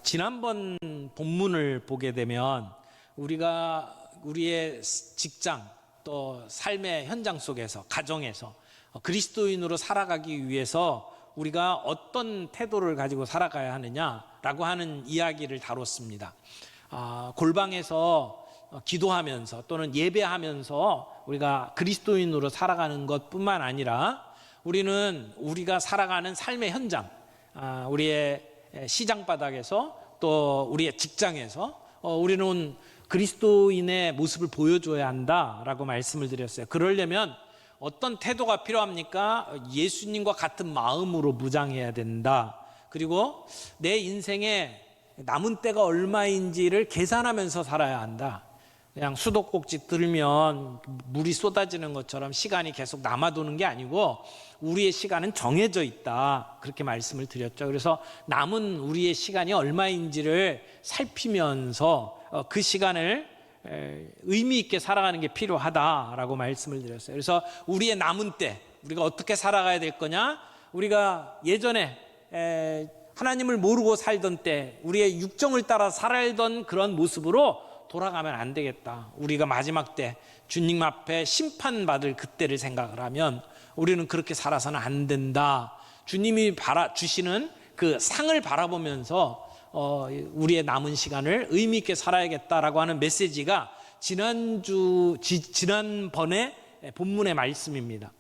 지난번 본문을 보게 되면 우리가 우리의 직장 또 삶의 현장 속에서 가정에서 그리스도인으로 살아가기 위해서 우리가 어떤 태도를 가지고 살아가야 하느냐라고 하는 이야기를 다뤘습니다. 골방에서 기도하면서 또는 예배하면서 우리가 그리스도인으로 살아가는 것뿐만 아니라 우리는 우리가 살아가는 삶의 현장, 우리의 시장 바닥에서 또 우리의 직장에서 우리는 그리스도인의 모습을 보여줘야 한다라고 말씀을 드렸어요. 그러려면 어떤 태도가 필요합니까? 예수님과 같은 마음으로 무장해야 된다. 그리고 내 인생에 남은 때가 얼마인지를 계산하면서 살아야 한다. 그냥 수도꼭지 들면 물이 쏟아지는 것처럼 시간이 계속 남아도는 게 아니고 우리의 시간은 정해져 있다. 그렇게 말씀을 드렸죠. 그래서 남은 우리의 시간이 얼마인지를 살피면서 그 시간을 의미 있게 살아가는 게 필요하다라고 말씀을 드렸어요. 그래서 우리의 남은 때 우리가 어떻게 살아가야 될 거냐? 우리가 예전에 하나님을 모르고 살던 때 우리의 육정을 따라 살던 그런 모습으로 돌아가면 안 되겠다. 우리가 마지막 때 주님 앞에 심판받을 그때를 생각을 하면 우리는 그렇게 살아서는 안 된다. 주님이 주시는 그 상을 바라보면서 우리의 남은 시간을 의미 있게 살아야겠다라고 하는 메시지가 지난번에 본문의 말씀입니다.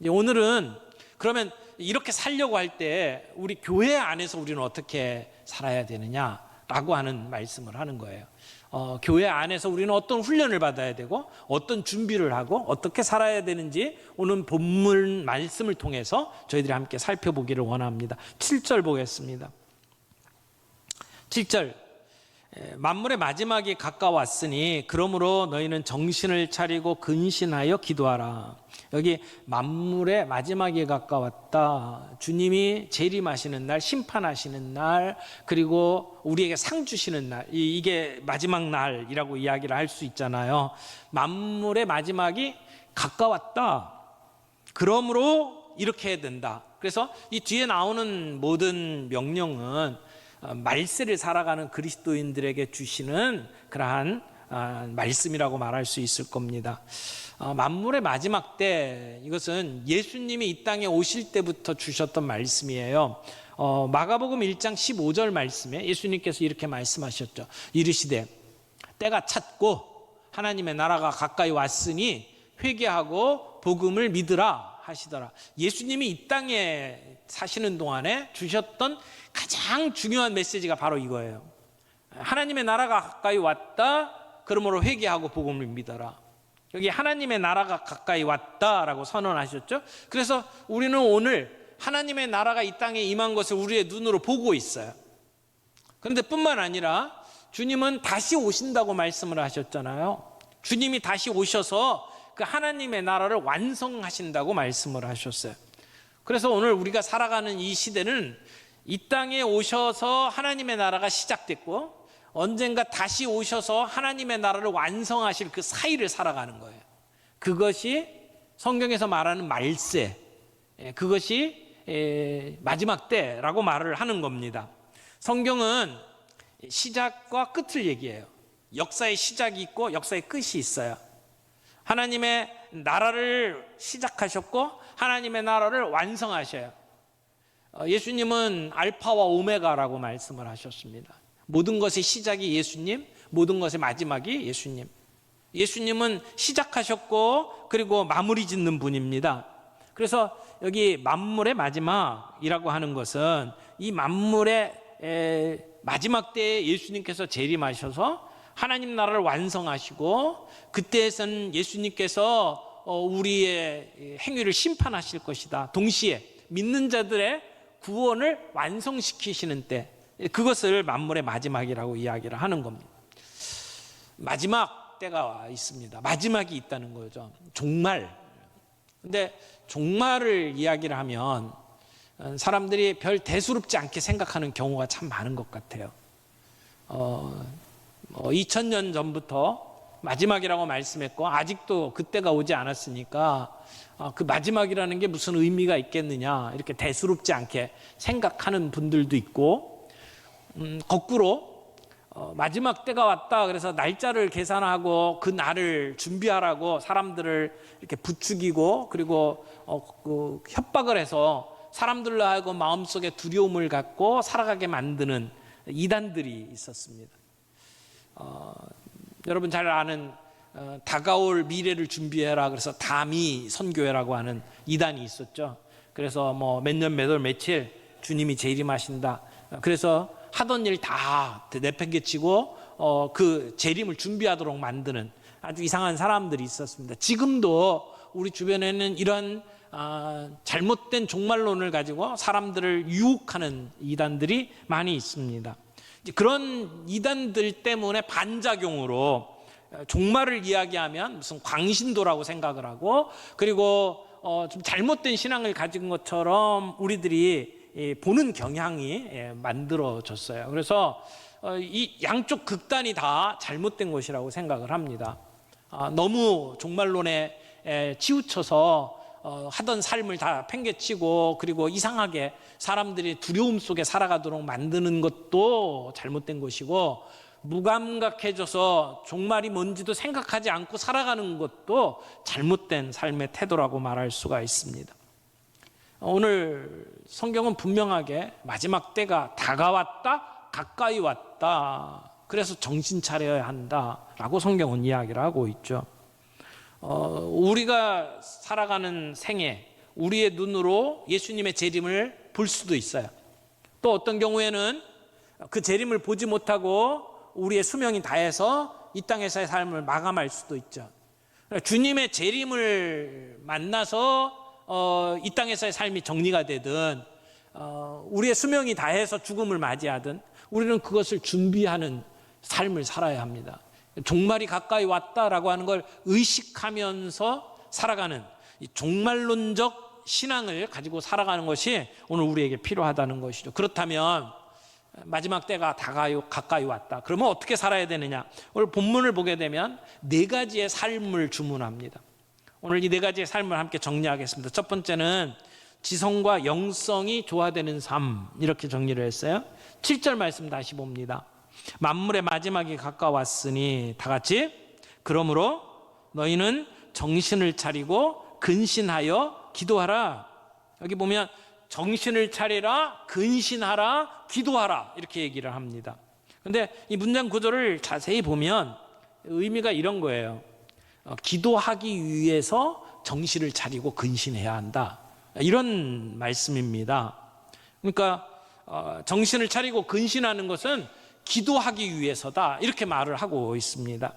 오늘은 그러면 이렇게 살려고 할 때 우리 교회 안에서 우리는 어떻게 살아야 되느냐라고 하는 말씀을 하는 거예요. 교회 안에서 우리는 어떤 훈련을 받아야 되고 어떤 준비를 하고 어떻게 살아야 되는지 오늘 본문 말씀을 통해서 저희들이 함께 살펴보기를 원합니다. 7절 보겠습니다. 7절 만물의 마지막이 가까웠으니 그러므로 너희는 정신을 차리고 근신하여 기도하라. 여기 만물의 마지막이 가까웠다. 주님이 재림하시는 날, 심판하시는 날, 그리고 우리에게 상 주시는 날, 이게 마지막 날이라고 이야기를 할 수 있잖아요. 만물의 마지막이 가까웠다. 그러므로 이렇게 해야 된다. 그래서 이 뒤에 나오는 모든 명령은 말세를 살아가는 그리스도인들에게 주시는 그러한 말씀이라고 말할 수 있을 겁니다. 만물의 마지막 때, 이것은 예수님이 이 땅에 오실 때부터 주셨던 말씀이에요. 마가복음 1장 15절 말씀에 예수님께서 이렇게 말씀하셨죠. 이르시되 때가 찼고 하나님의 나라가 가까이 왔으니 회개하고 복음을 믿으라 하시더라. 예수님이 이 땅에 사시는 동안에 주셨던 가장 중요한 메시지가 바로 이거예요. 하나님의 나라가 가까이 왔다. 그러므로 회개하고 복음을 믿어라. 여기 하나님의 나라가 가까이 왔다라고 선언하셨죠. 그래서 우리는 오늘 하나님의 나라가 이 땅에 임한 것을 우리의 눈으로 보고 있어요. 그런데 뿐만 아니라 주님은 다시 오신다고 말씀을 하셨잖아요. 주님이 다시 오셔서 그 하나님의 나라를 완성하신다고 말씀을 하셨어요. 그래서 오늘 우리가 살아가는 이 시대는 이 땅에 오셔서 하나님의 나라가 시작됐고 언젠가 다시 오셔서 하나님의 나라를 완성하실 그 사이를 살아가는 거예요. 그것이 성경에서 말하는 말세, 그것이 마지막 때라고 말을 하는 겁니다. 성경은 시작과 끝을 얘기해요. 역사의 시작이 있고 역사의 끝이 있어요. 하나님의 나라를 시작하셨고 하나님의 나라를 완성하셔요. 예수님은 알파와 오메가라고 말씀을 하셨습니다. 모든 것의 시작이 예수님, 모든 것의 마지막이 예수님. 예수님은 시작하셨고 그리고 마무리 짓는 분입니다. 그래서 여기 만물의 마지막이라고 하는 것은 이 만물의 마지막 때에 예수님께서 재림하셔서 하나님 나라를 완성하시고 그때에서는 예수님께서 우리의 행위를 심판하실 것이다. 동시에 믿는 자들의 구원을 완성시키시는 때, 그것을 만물의 마지막이라고 이야기를 하는 겁니다. 마지막 때가 와 있습니다. 마지막이 있다는 거죠. 종말. 근데 종말을 이야기를 하면 사람들이 별 대수롭지 않게 생각하는 경우가 참 많은 것 같아요. 2000년 전부터 마지막이라고 말씀했고 아직도 그때가 오지 않았으니까 그 마지막이라는 게 무슨 의미가 있겠느냐 이렇게 대수롭지 않게 생각하는 분들도 있고, 거꾸로 마지막 때가 왔다 그래서 날짜를 계산하고 그 날을 준비하라고 사람들을 이렇게 부추기고 그리고 협박을 해서 사람들로 하여금 마음속에 두려움을 갖고 살아가게 만드는 이단들이 있었습니다. 여러분 잘 아는 다가올 미래를 준비해라 그래서 다미 선교회라고 하는 이단이 있었죠. 그래서 뭐 몇 년 몇 월 며칠 주님이 재림하신다. 그래서 하던 일 다 내팽개치고 그 재림을 준비하도록 만드는 아주 이상한 사람들이 있었습니다. 지금도 우리 주변에는 이런 잘못된 종말론을 가지고 사람들을 유혹하는 이단들이 많이 있습니다. 그런 이단들 때문에 반작용으로 종말을 이야기하면 무슨 광신도라고 생각을 하고 그리고 좀 잘못된 신앙을 가진 것처럼 우리들이 보는 경향이 만들어졌어요. 그래서 이 양쪽 극단이 다 잘못된 것이라고 생각을 합니다. 너무 종말론에 치우쳐서 하던 삶을 다 팽개치고 그리고 이상하게 사람들이 두려움 속에 살아가도록 만드는 것도 잘못된 것이고 무감각해져서 종말이 뭔지도 생각하지 않고 살아가는 것도 잘못된 삶의 태도라고 말할 수가 있습니다. 오늘 성경은 분명하게 마지막 때가 다가왔다, 가까이 왔다. 그래서 정신 차려야 한다라고 성경은 이야기를 하고 있죠. 우리가 살아가는 생애, 우리의 눈으로 예수님의 재림을 볼 수도 있어요. 또 어떤 경우에는 그 재림을 보지 못하고 우리의 수명이 다해서 이 땅에서의 삶을 마감할 수도 있죠. 주님의 재림을 만나서 이 땅에서의 삶이 정리가 되든 우리의 수명이 다해서 죽음을 맞이하든 우리는 그것을 준비하는 삶을 살아야 합니다. 종말이 가까이 왔다라고 하는 걸 의식하면서 살아가는 이 종말론적 신앙을 가지고 살아가는 것이 오늘 우리에게 필요하다는 것이죠. 그렇다면 마지막 때가 가까이 왔다. 그러면 어떻게 살아야 되느냐? 오늘 본문을 보게 되면 네 가지의 삶을 주문합니다. 오늘 이 네 가지의 삶을 함께 정리하겠습니다. 첫 번째는 지성과 영성이 조화되는 삶, 이렇게 정리를 했어요. 7절 말씀 다시 봅니다. 만물의 마지막이 가까웠으니, 다 같이, 그러므로 너희는 정신을 차리고 근신하여 기도하라. 여기 보면 정신을 차리라, 근신하라, 기도하라, 이렇게 얘기를 합니다. 그런데 이 문장 구조를 자세히 보면 의미가 이런 거예요. 기도하기 위해서 정신을 차리고 근신해야 한다, 이런 말씀입니다. 그러니까 정신을 차리고 근신하는 것은 기도하기 위해서다, 이렇게 말을 하고 있습니다.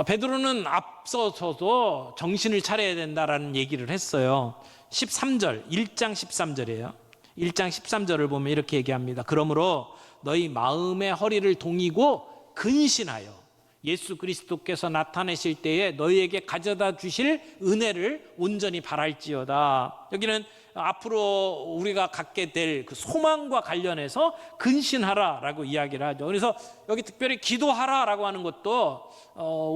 베드로는 앞서서도 정신을 차려야 된다라는 얘기를 했어요. 13절, 1장 13절이에요. 1장 13절을 보면 이렇게 얘기합니다. 그러므로 너희 마음의 허리를 동이고 근신하여 예수 그리스도께서 나타내실 때에 너희에게 가져다 주실 은혜를 온전히 바랄지어다. 여기는 앞으로 우리가 갖게 될 그 소망과 관련해서 근신하라라고 이야기를 하죠. 그래서 여기 특별히 기도하라라고 하는 것도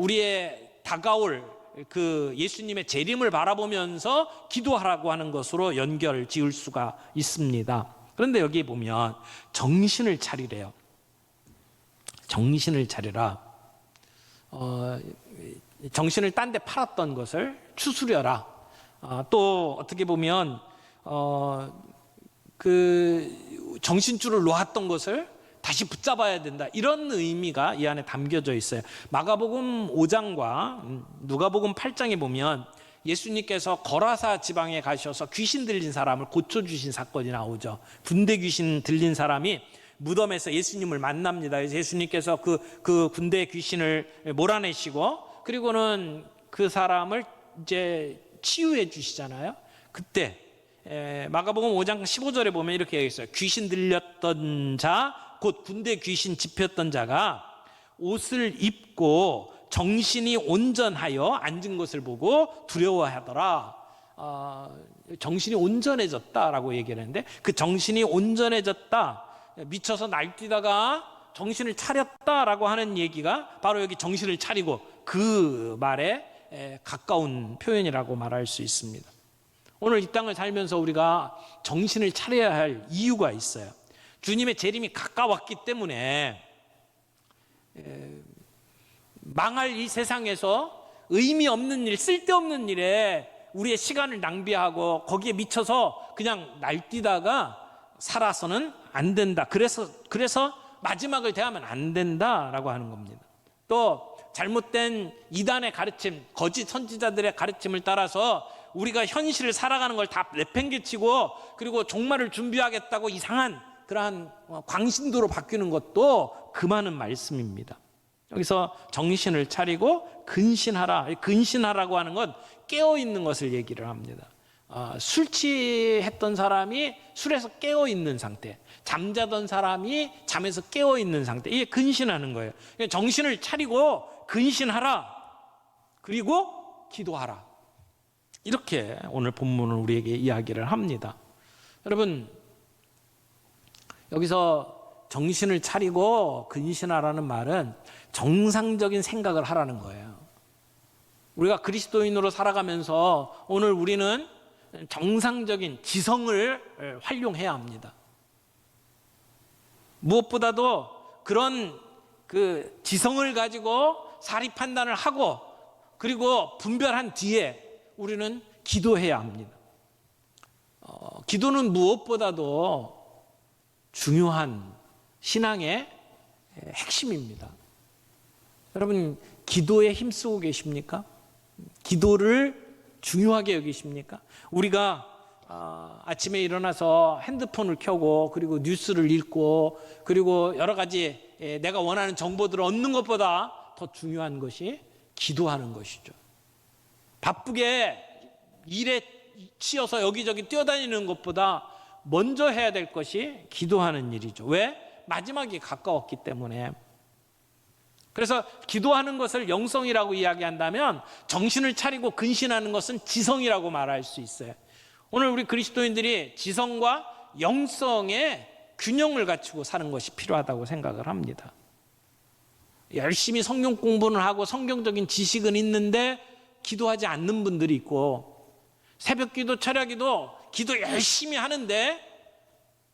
우리의 다가올 그 예수님의 재림을 바라보면서 기도하라고 하는 것으로 연결을 지을 수가 있습니다. 그런데 여기 보면 정신을 차리래요. 정신을 차리라. 정신을 딴 데 팔았던 것을 추스려라. 또 어떻게 보면 그 정신줄을 놓았던 것을 다시 붙잡아야 된다, 이런 의미가 이 안에 담겨져 있어요. 마가복음 5장과 누가복음 8장에 보면 예수님께서 거라사 지방에 가셔서 귀신 들린 사람을 고쳐주신 사건이 나오죠. 군대 귀신 들린 사람이 무덤에서 예수님을 만납니다. 그래서 예수님께서 그 군대 귀신을 몰아내시고 그리고는 그 사람을 이제 치유해 주시잖아요. 그때 마가복음 5장 15절에 보면 이렇게 얘기했어요. 귀신 들렸던 자, 곧 군대 귀신 집혔던 자가 옷을 입고 정신이 온전하여 앉은 것을 보고 두려워하더라. 정신이 온전해졌다라고 얘기를 했는데, 그 정신이 온전해졌다, 미쳐서 날뛰다가 정신을 차렸다라고 하는 얘기가 바로 여기 정신을 차리고 그 말에 가까운 표현이라고 말할 수 있습니다. 오늘 이 땅을 살면서 우리가 정신을 차려야 할 이유가 있어요. 주님의 재림이 가까웠기 때문에 망할 이 세상에서 의미 없는 일, 쓸데없는 일에 우리의 시간을 낭비하고 거기에 미쳐서 그냥 날뛰다가 살아서는 안 된다. 그래서 마지막을 대하면 안 된다라고 하는 겁니다. 또 잘못된 이단의 가르침, 거짓 선지자들의 가르침을 따라서 우리가 현실을 살아가는 걸 다 내팽개치고 그리고 종말을 준비하겠다고 이상한 그러한 광신도로 바뀌는 것도 금하는 말씀입니다. 여기서 정신을 차리고 근신하라. 근신하라고 하는 건 깨어있는 것을 얘기를 합니다. 술 취했던 사람이 술에서 깨어있는 상태, 잠자던 사람이 잠에서 깨어있는 상태, 이게 근신하는 거예요. 정신을 차리고 근신하라. 그리고 기도하라. 이렇게 오늘 본문은 우리에게 이야기를 합니다. 여러분, 여기서 정신을 차리고 근신하라는 말은 정상적인 생각을 하라는 거예요. 우리가 그리스도인으로 살아가면서 오늘 우리는 정상적인 지성을 활용해야 합니다. 무엇보다도 그런 그 지성을 가지고 사리 판단을 하고 그리고 분별한 뒤에 우리는 기도해야 합니다. 기도는 무엇보다도 중요한 신앙의 핵심입니다. 여러분, 기도에 힘쓰고 계십니까? 기도를 중요하게 여기십니까? 우리가 아침에 일어나서 핸드폰을 켜고 그리고 뉴스를 읽고 그리고 여러 가지 내가 원하는 정보들을 얻는 것보다 더 중요한 것이 기도하는 것이죠. 바쁘게 일에 치여서 여기저기 뛰어다니는 것보다 먼저 해야 될 것이 기도하는 일이죠. 왜? 마지막이 가까웠기 때문에. 그래서 기도하는 것을 영성이라고 이야기한다면 정신을 차리고 근신하는 것은 지성이라고 말할 수 있어요. 오늘 우리 그리스도인들이 지성과 영성의 균형을 갖추고 사는 것이 필요하다고 생각을 합니다. 열심히 성경 공부는 하고 성경적인 지식은 있는데 기도하지 않는 분들이 있고, 새벽 기도, 철야 기도, 기도 열심히 하는데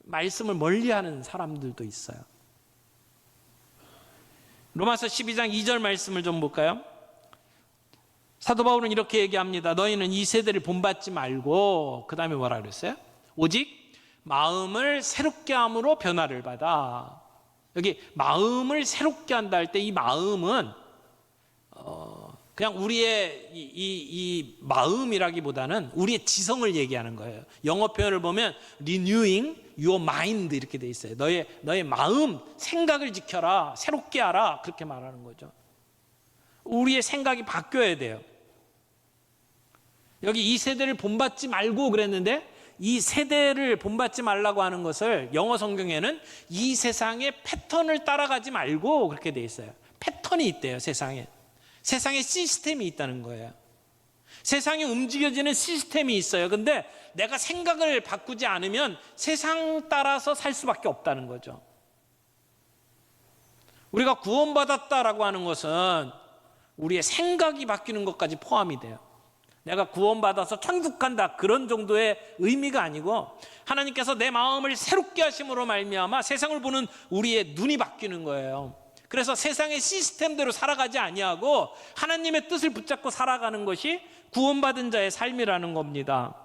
말씀을 멀리하는 사람들도 있어요. 로마서 12장 2절 말씀을 좀 볼까요? 사도 바울은 이렇게 얘기합니다. 너희는 이 세대를 본받지 말고, 그 다음에 뭐라 그랬어요? 오직 마음을 새롭게 함으로 변화를 받아. 여기 마음을 새롭게 한다 할 때 이 마음은 그냥 우리의 이 마음이라기보다는 우리의 지성을 얘기하는 거예요. 영어 표현을 보면 renewing your mind 이렇게 돼 있어요. 너의 마음, 생각을 지켜라, 새롭게 하라, 그렇게 말하는 거죠. 우리의 생각이 바뀌어야 돼요. 여기 이 세대를 본받지 말고 그랬는데, 이 세대를 본받지 말라고 하는 것을 영어 성경에는 이 세상의 패턴을 따라가지 말고 그렇게 돼 있어요. 패턴이 있대요. 세상에 시스템이 있다는 거예요. 세상에 움직여지는 시스템이 있어요. 근데 내가 생각을 바꾸지 않으면 세상 따라서 살 수밖에 없다는 거죠. 우리가 구원받았다라고 하는 것은 우리의 생각이 바뀌는 것까지 포함이 돼요. 내가 구원받아서 천국 간다, 그런 정도의 의미가 아니고, 하나님께서 내 마음을 새롭게 하심으로 말미암아 세상을 보는 우리의 눈이 바뀌는 거예요. 그래서 세상의 시스템대로 살아가지 아니하고 하나님의 뜻을 붙잡고 살아가는 것이 구원받은 자의 삶이라는 겁니다.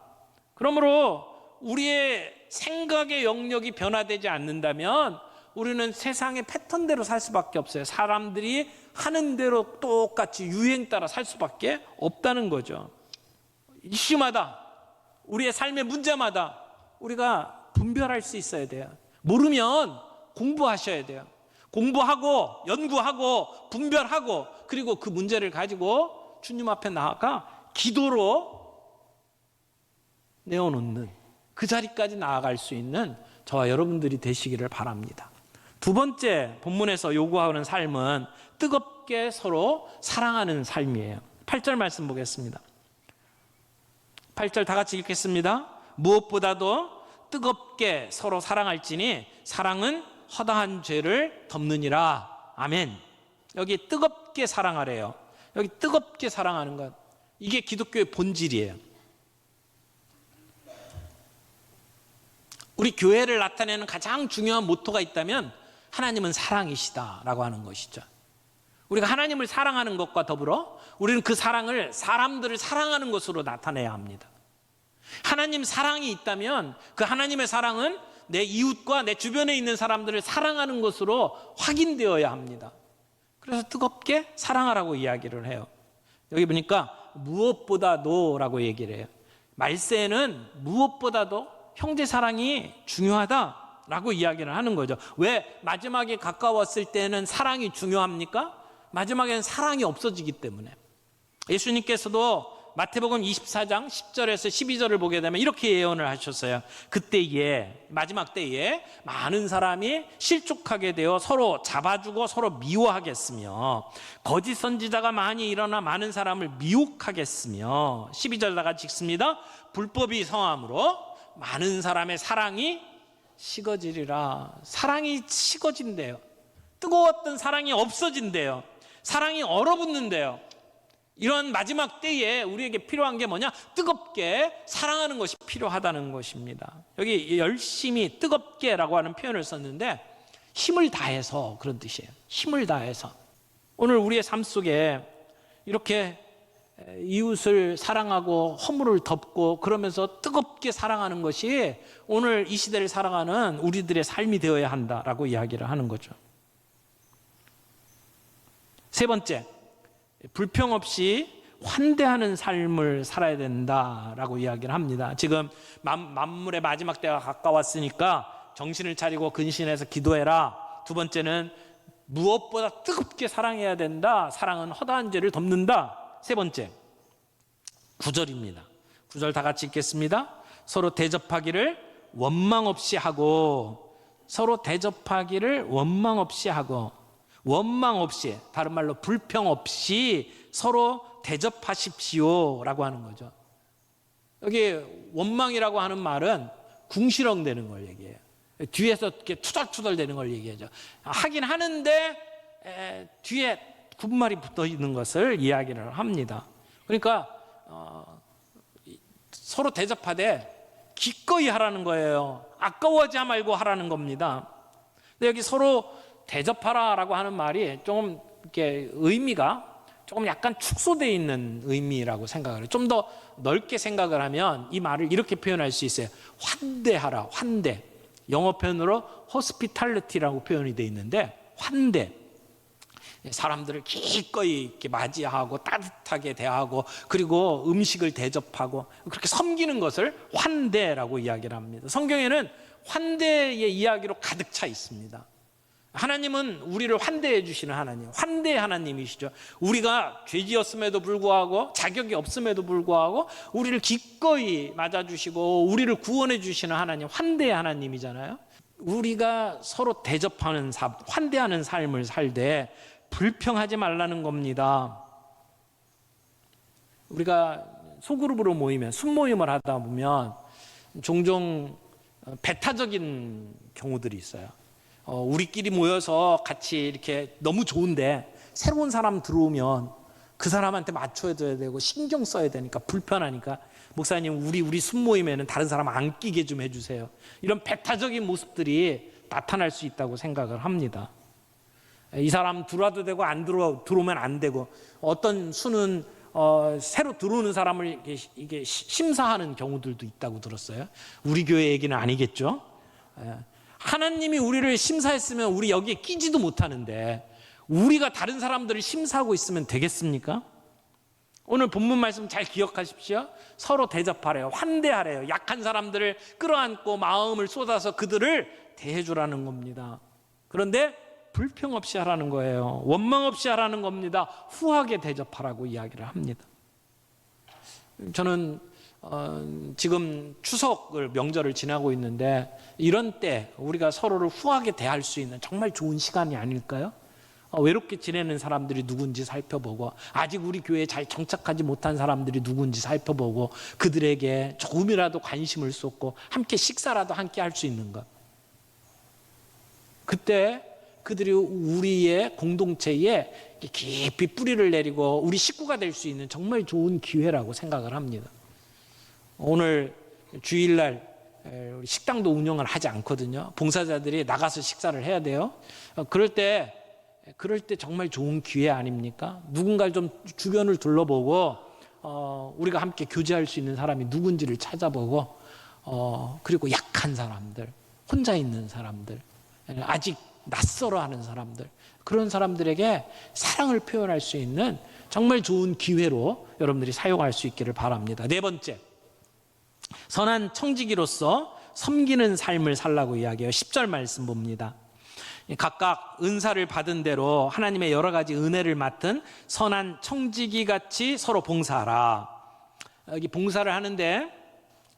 그러므로 우리의 생각의 영역이 변화되지 않는다면 우리는 세상의 패턴대로 살 수밖에 없어요. 사람들이 하는 대로 똑같이 유행 따라 살 수밖에 없다는 거죠. 이슈마다, 우리의 삶의 문제마다 우리가 분별할 수 있어야 돼요. 모르면 공부하셔야 돼요. 공부하고 연구하고 분별하고, 그리고 그 문제를 가지고 주님 앞에 나아가 기도로 내어놓는 그 자리까지 나아갈 수 있는 저와 여러분들이 되시기를 바랍니다. 두 번째 본문에서 요구하는 삶은 뜨겁게 서로 사랑하는 삶이에요. 8절 말씀 보겠습니다. 8절 다 같이 읽겠습니다. 무엇보다도 뜨겁게 서로 사랑할지니 사랑은 허다한 죄를 덮느니라. 아멘. 여기 뜨겁게 사랑하래요. 여기 뜨겁게 사랑하는 것, 이게 기독교의 본질이에요. 우리 교회를 나타내는 가장 중요한 모토가 있다면 하나님은 사랑이시다라고 하는 것이죠. 우리가 하나님을 사랑하는 것과 더불어 우리는 그 사랑을 사람들을 사랑하는 것으로 나타내야 합니다. 하나님 사랑이 있다면 그 하나님의 사랑은 내 이웃과 내 주변에 있는 사람들을 사랑하는 것으로 확인되어야 합니다. 그래서 뜨겁게 사랑하라고 이야기를 해요. 여기 보니까 무엇보다도라고 얘기를 해요. 말세에는 무엇보다도 형제 사랑이 중요하다라고 이야기를 하는 거죠. 왜 마지막에 가까웠을 때는 사랑이 중요합니까? 마지막에는 사랑이 없어지기 때문에. 예수님께서도 마태복음 24장 10절에서 12절을 보게 되면 이렇게 예언을 하셨어요. 그때에, 마지막 때에 많은 사람이 실족하게 되어 서로 잡아주고 서로 미워하겠으며 거짓 선지자가 많이 일어나 많은 사람을 미혹하겠으며 12절 다 같이 읽습니다. 불법이 성함으로 많은 사람의 사랑이 식어지리라. 사랑이 식어진대요. 뜨거웠던 사랑이 없어진대요. 사랑이 얼어붙는데요. 이런 마지막 때에 우리에게 필요한 게 뭐냐? 뜨겁게 사랑하는 것이 필요하다는 것입니다. 여기 열심히 뜨겁게라고 하는 표현을 썼는데 힘을 다해서 그런 뜻이에요. 힘을 다해서. 오늘 우리의 삶 속에 이렇게 이웃을 사랑하고 허물을 덮고 그러면서 뜨겁게 사랑하는 것이 오늘 이 시대를 살아가는 우리들의 삶이 되어야 한다라고 이야기를 하는 거죠. 세 번째, 불평 없이 환대하는 삶을 살아야 된다라고 이야기를 합니다. 지금 만물의 마지막 때가 가까웠으니까 정신을 차리고 근신해서 기도해라. 두 번째는 무엇보다 뜨겁게 사랑해야 된다. 사랑은 허다한 죄를 덮는다. 세 번째, 9절입니다. 9절 다 같이 읽겠습니다. 서로 대접하기를 원망 없이 하고, 서로 대접하기를 원망 없이 하고, 원망 없이, 다른 말로 불평 없이 서로 대접하십시오 라고 하는 거죠. 여기 원망이라고 하는 말은 궁시렁 되는 걸 얘기해요. 뒤에서 이렇게 투덜투덜 되는 걸 얘기하죠. 하긴 하는데 뒤에 군말이 붙어 있는 것을 이야기를 합니다. 그러니까 서로 대접하되 기꺼이 하라는 거예요. 아까워하지 말고 하라는 겁니다. 근데 여기 서로 대접하라라고 하는 말이 조금 이렇게 의미가 조금 약간 축소되어 있는 의미라고 생각을 해요. 좀 더 넓게 생각을 하면 이 말을 이렇게 표현할 수 있어요. 환대하라, 환대. 영어 표현으로 hospitality라고 표현이 되어 있는데 환대. 사람들을 기꺼이 이렇게 맞이하고 따뜻하게 대하고 그리고 음식을 대접하고 그렇게 섬기는 것을 환대라고 이야기를 합니다. 성경에는 환대의 이야기로 가득 차 있습니다. 하나님은 우리를 환대해 주시는 하나님, 환대의 하나님이시죠. 우리가 죄지었음에도 불구하고 자격이 없음에도 불구하고 우리를 기꺼이 맞아주시고 우리를 구원해 주시는 하나님, 환대의 하나님이잖아요. 우리가 서로 대접하는 삶, 환대하는 삶을 살되 불평하지 말라는 겁니다. 우리가 소그룹으로 모이면, 순모임을 하다 보면 종종 배타적인 경우들이 있어요. 우리끼리 모여서 같이 이렇게 너무 좋은데 새로운 사람 들어오면 그 사람한테 맞춰줘야 되고 신경 써야 되니까 불편하니까 목사님 우리 순모임에는 다른 사람 안 끼게 좀 해주세요. 이런 배타적인 모습들이 나타날 수 있다고 생각을 합니다. 이 사람 들어와도 되고 안 들어오면 안 되고 어떤 수는 새로 들어오는 사람을 이게 심사하는 경우들도 있다고 들었어요. 우리 교회 얘기는 아니겠죠. 하나님이 우리를 심사했으면 우리 여기에 끼지도 못하는데 우리가 다른 사람들을 심사하고 있으면 되겠습니까? 오늘 본문 말씀 잘 기억하십시오. 서로 대접하래요. 환대하래요. 약한 사람들을 끌어안고 마음을 쏟아서 그들을 대해주라는 겁니다. 그런데 불평 없이 하라는 거예요. 원망 없이 하라는 겁니다. 후하게 대접하라고 이야기를 합니다. 저는 지금 추석을 명절을 지나고 있는데 이런 때 우리가 서로를 후하게 대할 수 있는 정말 좋은 시간이 아닐까요? 외롭게 지내는 사람들이 누군지 살펴보고 아직 우리 교회에 잘 정착하지 못한 사람들이 누군지 살펴보고 그들에게 조금이라도 관심을 쏟고 함께 식사라도 함께 할 수 있는 것. 그때 그들이 우리의 공동체에 깊이 뿌리를 내리고 우리 식구가 될 수 있는 정말 좋은 기회라고 생각을 합니다. 오늘 주일날 우리 식당도 운영을 하지 않거든요. 봉사자들이 나가서 식사를 해야 돼요. 그럴 때 정말 좋은 기회 아닙니까? 누군가를 좀 주변을 둘러보고 우리가 함께 교제할 수 있는 사람이 누군지를 찾아보고 그리고 약한 사람들, 혼자 있는 사람들, 아직 낯설어하는 사람들, 그런 사람들에게 사랑을 표현할 수 있는 정말 좋은 기회로 여러분들이 사용할 수 있기를 바랍니다. 네 번째, 선한 청지기로서 섬기는 삶을 살라고 이야기해요. 10절 말씀 봅니다. 각각 은사를 받은 대로 하나님의 여러 가지 은혜를 맡은 선한 청지기 같이 서로 봉사하라. 여기 봉사를 하는데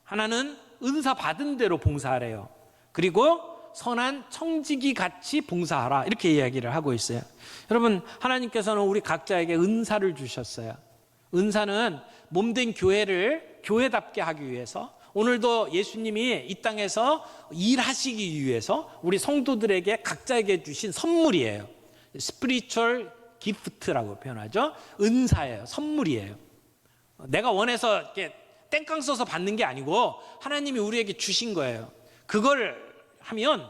하나는 은사 받은 대로 봉사하래요. 그리고 선한 청지기 같이 봉사하라, 이렇게 이야기를 하고 있어요. 여러분, 하나님께서는 우리 각자에게 은사를 주셨어요. 은사는 몸된 교회를 교회답게 하기 위해서, 오늘도 예수님이 이 땅에서 일하시기 위해서 우리 성도들에게 각자에게 주신 선물이에요. 스피리추얼 기프트라고 표현하죠. 은사예요. 선물이에요. 내가 원해서 이렇게 땡깡 써서 받는 게 아니고 하나님이 우리에게 주신 거예요. 그걸 하면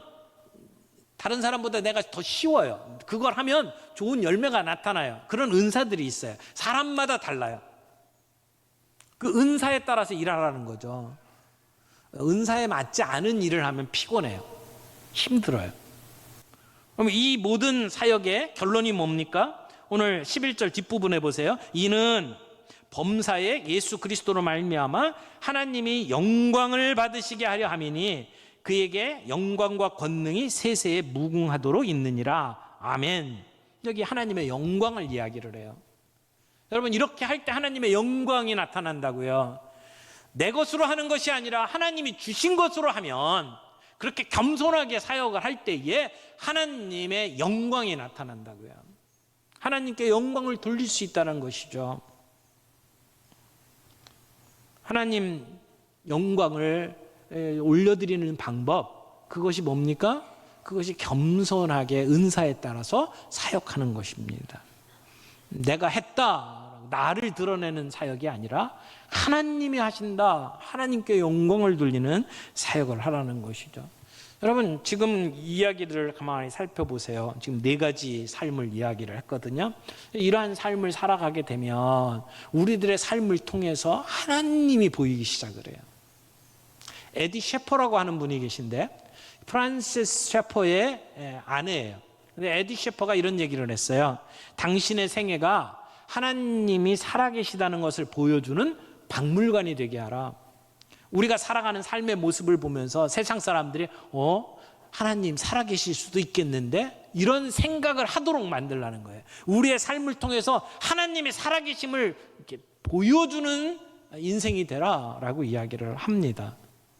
다른 사람보다 내가 더 쉬워요. 그걸 하면 좋은 열매가 나타나요. 그런 은사들이 있어요. 사람마다 달라요. 그 은사에 따라서 일하라는 거죠. 은사에 맞지 않은 일을 하면 피곤해요. 힘들어요. 그럼 이 모든 사역의 결론이 뭡니까? 오늘 11절 뒷부분에 보세요. 이는 범사에 예수 그리스도로 말미암아 하나님이 영광을 받으시게 하려 함이니 그에게 영광과 권능이 세세에 무궁하도록 있느니라. 아멘. 여기 하나님의 영광을 이야기를 해요. 여러분, 이렇게 할 때 하나님의 영광이 나타난다고요. 내 것으로 하는 것이 아니라 하나님이 주신 것으로 하면, 그렇게 겸손하게 사역을 할 때에 하나님의 영광이 나타난다고요. 하나님께 영광을 돌릴 수 있다는 것이죠. 하나님 영광을 올려드리는 방법, 그것이 뭡니까? 그것이 겸손하게 은사에 따라서 사역하는 것입니다. 내가 했다, 나를 드러내는 사역이 아니라 하나님이 하신다, 하나님께 영광을 돌리는 사역을 하라는 것이죠. 여러분, 지금 이야기들을 가만히 살펴보세요. 지금 네 가지 삶을 이야기를 했거든요. 이러한 삶을 살아가게 되면 우리들의 삶을 통해서 하나님이 보이기 시작을 해요. 에디 셰퍼라고 하는 분이 계신데, 프란시스 셰퍼의 아내예요. 근데 에디 셰퍼가 이런 얘기를 했어요. 당신의 생애가 하나님이 살아계시다는 것을 보여주는 박물관이 되게 하라. 우리가 살아가는 삶의 모습을 보면서 세상 사람들이 하나님 살아계실 수도 있겠는데, 이런 생각을 하도록 만들라는 거예요. 우리의 삶을 통해서 하나님의 살아계심을 이렇게 보여주는 인생이 되라라고 이야기를 합니다.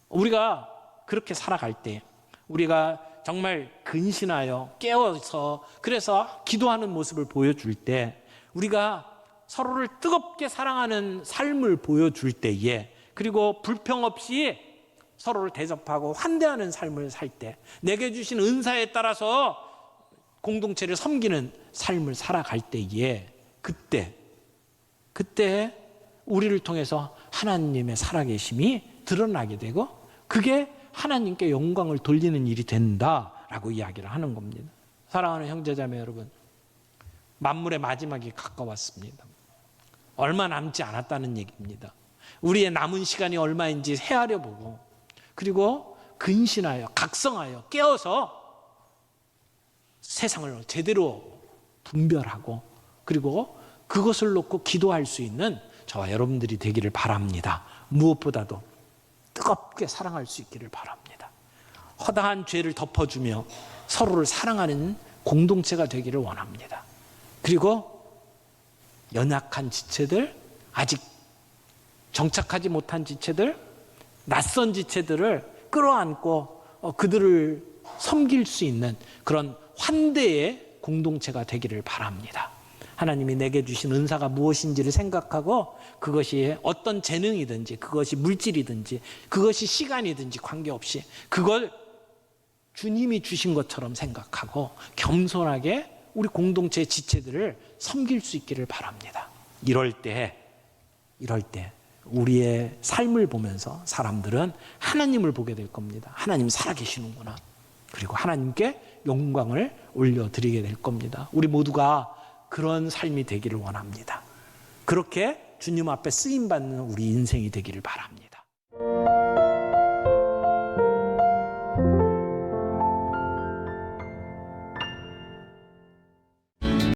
우리가 그렇게 살아갈 때, 우리가 정말 근신하여 깨어서 그래서 기도하는 모습을 보여줄 때, 우리가 서로를 뜨겁게 사랑하는 삶을 보여줄 때에, 그리고 불평 없이 서로를 대접하고 환대하는 삶을 살 때, 내게 주신 은사에 따라서 공동체를 섬기는 삶을 살아갈 때에, 그때 우리를 통해서 하나님의 살아계심이 드러나게 되고, 그게 하나님께 영광을 돌리는 일이 된다라고 이야기를 하는 겁니다. 사랑하는 형제자매 여러분, 만물의 마지막이 가까웠습니다. 얼마 남지 않았다는 얘기입니다. 우리의 남은 시간이 얼마인지 헤아려 보고, 그리고 근신하여 각성하여 깨어서 세상을 제대로 분별하고, 그리고 그것을 놓고 기도할 수 있는 저와 여러분들이 되기를 바랍니다. 무엇보다도 뜨겁게 사랑할 수 있기를 바랍니다. 허다한 죄를 덮어주며 서로를 사랑하는 공동체가 되기를 원합니다. 그리고 연약한 지체들, 아직 정착하지 못한 지체들, 낯선 지체들을 끌어안고 그들을 섬길 수 있는 그런 환대의 공동체가 되기를 바랍니다. 하나님이 내게 주신 은사가 무엇인지를 생각하고, 그것이 어떤 재능이든지, 그것이 물질이든지, 그것이 시간이든지 관계없이 그걸 주님이 주신 것처럼 생각하고 겸손하게 우리 공동체의 지체들을 섬길 수 있기를 바랍니다. 이럴 때 우리의 삶을 보면서 사람들은 하나님을 보게 될 겁니다. 하나님 살아계시는구나. 그리고 하나님께 영광을 올려드리게 될 겁니다. 우리 모두가 그런 삶이 되기를 원합니다. 그렇게 주님 앞에 쓰임받는 우리 인생이 되기를 바랍니다.